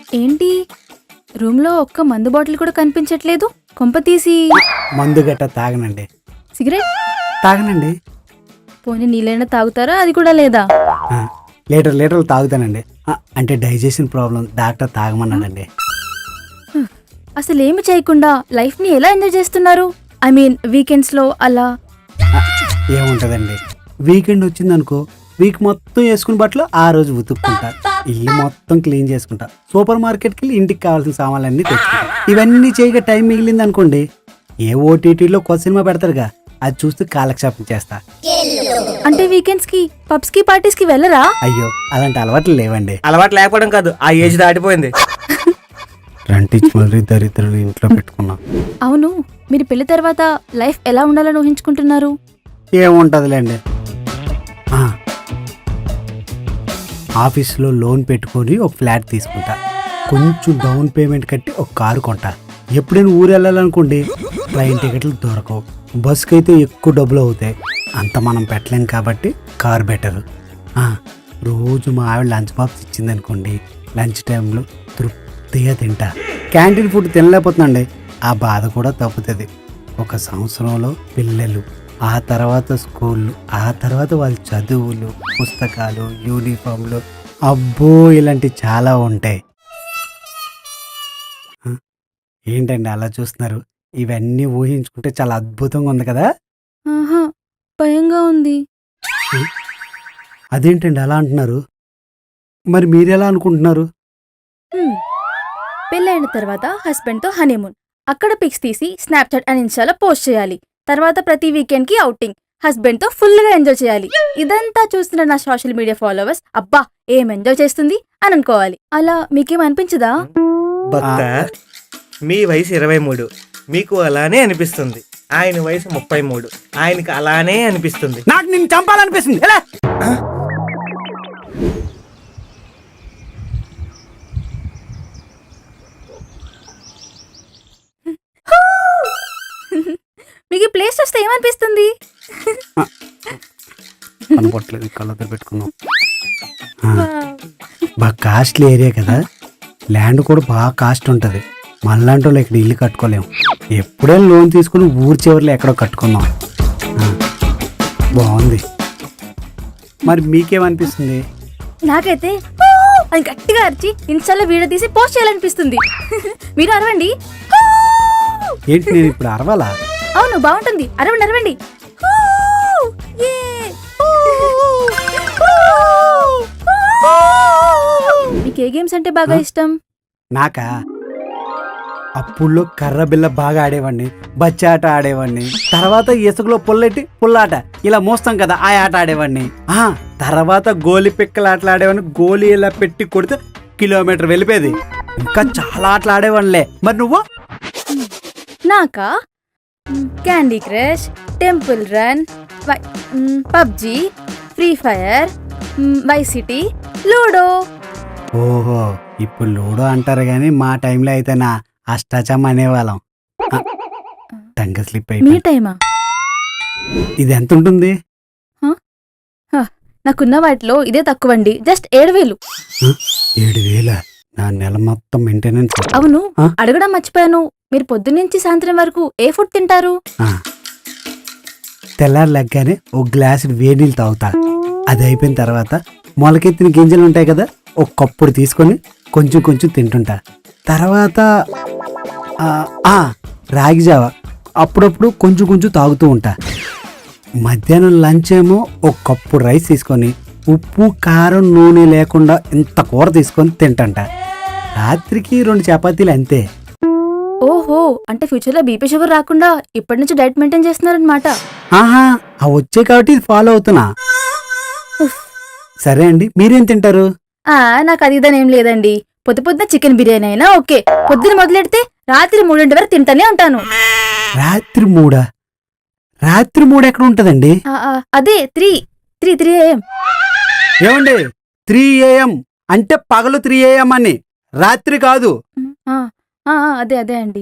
ఏంటి రూమ్ లో ఒక్క మందు బాటిల్ కూడా కనిపించట్లేదు. కొంప తీసి మందు గట్ట తాగనండి. సిగరెట్ తాగనండి. పోనీ నీళ్ళైనా తాగుతారా? అది కూడా లేదా? లీటర్లు తాగుతానండి. అంటే డైజెషన్ ప్రాబ్లం, డాక్టర్ తాగమన్నాడండి. అసలు ఏమి చేయకుండా లైఫ్ ని ఎలా ఎంజాయ్ చేస్తున్నారు? ఐ మీన్ వీకెండ్స్ లో అలా. ఏముంటదండి, వీకెండ్ వచ్చిందనుకో వీక్ మొత్తం వేసుకుని బట్టలు ఆ రోజు ఉతుక్కుంటా, ఇల్లు మొత్తం క్లీన్ చేసుకుంటా, సూపర్ మార్కెట్కి వెళ్ళి ఇంటికి కావాల్సిన సామాన్లన్నీ తెచ్చుకుంటా. ఇవన్నీ చేయగా టైం మిగిలింది అనుకోండి, ఏ ఓటీటీలో కొత్త సినిమా పెడతారుగా, అది చూస్తూ కాలక్షేపం చేస్తా. అంటే వీకెండ్స్ కి పబ్స్ కి పార్టీస్ కి వెళ్ళరా? అయ్యో అలాంటి అలవాట్లు లేవండి. అలవాటు లేకపోవడం కాదు, ఆ ఏజ్ దాటిపోయింది. రెంటిచ్చి మళ్ళీ దరిద్రులు ఇంట్లో పెట్టుకున్నాం. అవును, మీరు పెళ్లి తర్వాత లైఫ్ ఎలా ఉండాలని ఊహించుకుంటున్నారు? ఏముంటదిలేండి, ఆఫీస్లో లోన్ పెట్టుకొని ఒక ఫ్లాట్ తీసుకుంటా, కొంచెం డౌన్ పేమెంట్ కట్టి ఒక కారు కొంటా. ఎప్పుడైనా ఊరు వెళ్ళాలనుకోండి ట్రైన్ టికెట్లు దొరకవు, బస్కి అయితే ఎక్కువ డబ్బులు అవుతాయి, అంత మనం పెట్టలేం కాబట్టి కారు బెటరు. రోజు మా ఆవిడ లంచ్ బాక్స్ ఇచ్చింది అనుకోండి, లంచ్ టైంలో తృప్తిగా తింటా. క్యాంటీన్ ఫుడ్ తినలేకపోతుందండి, ఆ బాధ కూడా తప్పుతుంది. ఒక సంవత్సరంలో పిల్లలు, ఆ తర్వాత స్కూళ్ళు, ఆ తర్వాత వాళ్ళ చదువులు, పుస్తకాలు, యూనిఫామ్లు, అబ్బో ఇలాంటివి చాలా ఉంటాయి. ఏంటండి అలా చూస్తున్నారు? ఇవన్నీ ఊహించుకుంటే చాలా అద్భుతంగా ఉంది కదా. ఆహా, భయంగా ఉంది. అదేంటండి అలా అంటున్నారు? మరి మీరెలా అనుకుంటున్నారు? పెళ్ళైన తర్వాత హస్బెండ్ తో హనీమూన్, అక్కడ పిక్స్ తీసి స్నాప్చాట్ అండ్ ఇన్స్టాలో పోస్ట్ చేయాలి. తర్వాత ప్రతి వీకెండ్ కి అవుటింగ్, హస్బెండ్ తో ఫుల్ గా ఎంజాయ్ చేయాలి. ఇదంతా చూస్తున్న నా సోషల్ మీడియా ఫాలోవర్స్ అబ్బా ఏం ఎంజాయ్ చేస్తుంది అని అనుకోవాలి. అలా మీకేం అనిపించదా? భక్త, మీ వయసు 23, మీకు అలానే అనిపిస్తుంది. ఆయన వయసు 33, ఆయనకి అలానే అనిపిస్తుంది. నాకు నిన్ను చంపాలనిపిస్తుంది. ఎలా? మీకు ఈ ప్లేస్ చూస్తే ఏమనిపిస్తుంది? కనపట్లేదు, కళ్ళతో పెట్టుకున్నాం. బాగా కాస్ట్లీ ఏరియా కదా, ల్యాండ్ కూడా బాగా కాస్ట్ ఉంటుంది. మనలాంటి వాళ్ళు ఇక్కడ ఇల్లు కట్టుకోలేము, ఎప్పుడైనా లోన్ తీసుకుని ఊరి చివరిలో ఎక్కడో కట్టుకుందాం. బాగుంది. మరి మీకేమనిపిస్తుంది? నాకైతే అని గట్టిగా అరిచి ఇన్స్టాలో వీడియో తీసి పోస్ట్ చేయాలనిపిస్తుంది. మీరు అరవండి. ఏంటి నేను ఇప్పుడు అరవాలా? అవును, బాగుంటుంది, అరవండి అరవండి. మీకు ఏ గేమ్స్ అంటే బాగా ఇష్టం? నాకా, అప్పుల్లో కర్ర బిల్ల బాగా ఆడేవాడిని, బచ్చాట ఆడేవాడిని, తర్వాత ఇసుకలో పుల్లెట్టి పుల్లాట ఇలా మోస్తాం కదా ఆ ఆట ఆడేవాడిని. తర్వాత గోలి పిక్కలు ఆటలు ఆడేవాడిని, గోలి ఇలా పెట్టి కొడితే కిలోమీటర్ వెళ్ళిపోయేది. ఇంకా చాలా ఆటలు ఆడేవాడిలే. మరి నువ్వు? నాకా Candy Crush, Temple Run, PUBG, Free Fire, Vice City, ludo. ఓహో, ఇప్పుడు లూడో అంటారు గాని మా టైంలో అయితే నా అష్టాచమ్మ అనేవాళ్ళం. టంగ స్లిప్ మీ అయిపోయి. టైమా? ఇది ఎంత ఉంటుంది? నాకున్న వాటిలో ఇదే తక్కువండి, జస్ట్ 7,000. 7,000? నా నెల మొత్తం మెయింటెనెన్స్. అవును, అడగడం మర్చిపోయాను, మీరు పొద్దున్నుంచి సాయంత్రం వరకు ఏ ఫుడ్ తింటారు? తెల్లారి లెగ్గానే ఒక గ్లాసు వేడి నీళ్ళు తాగుతా. అది అయిపోయిన తర్వాత మొలకెత్తిన గింజలు ఉంటాయి కదా, ఒక కప్పుడు తీసుకొని కొంచెం కొంచెం తింటుంటా. తర్వాత రాగి జావ అప్పుడప్పుడు కొంచెం కొంచెం తాగుతూ ఉంటా. మధ్యాహ్నం లంచ్ ఏమో ఒక కప్పు రైస్ తీసుకొని ఉప్పు కారం నూనె లేకుండా ఇంత కూర తీసుకొని తింటంట. రాత్రికి 2 చపాతీలు అంతే. ఓహో, అంటే ఫ్యూచర్ లో బీపీ షుగర్ రాకుండా ఇప్పటి నుంచి డైట్ మెయింటైన్ చేస్తున్నారనమాట. అవి వచ్చే కాబట్టి ఇది ఫాలో అవుతున్నా. సరే అండి, మీరేం తింటారు? నాకు అది ఇదని ఏం లేదండి, పొద్దున చికెన్ బిర్యానీ అయినా ఓకే, పొద్దున మొదలెడితే రాత్రి 3 వరకు తింటానే ఉంటాను. రాత్రి 3? రాత్రి 3 ఎక్కడ ఉంటదండి? అదే 3 AM. ఏమండి 3 AM అంటే పగలు 3 AM అని, రాత్రి కాదు. అదే అండి.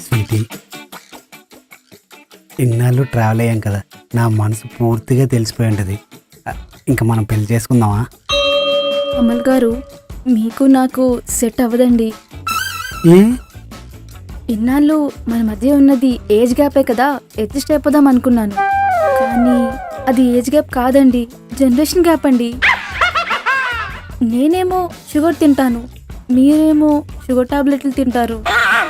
స్వీటీ, ఇన్నాళ్ళు ట్రావెల్ అయ్యాం కదా, నా మనసు పూర్తిగా తెలిసిపోయి ఉంటుంది. ఇంకా మనం పెళ్లి చేసుకుందామా? కమల్ గారు, మీకు నాకు సెట్ అవ్వదండి. ఏ? ఇన్నాళ్ళు మన మధ్య ఉన్నది ఏజ్ గ్యాపే కదా, అడ్జస్ట్ అయిపోదాం అనుకున్నాను. కానీ అది ఏజ్ గ్యాప్ కాదండి, జనరేషన్ గ్యాప్ అండి. నేనేమో షుగర్ తింటాను, మీరేమో షుగర్ టాబ్లెట్లు తింటారు.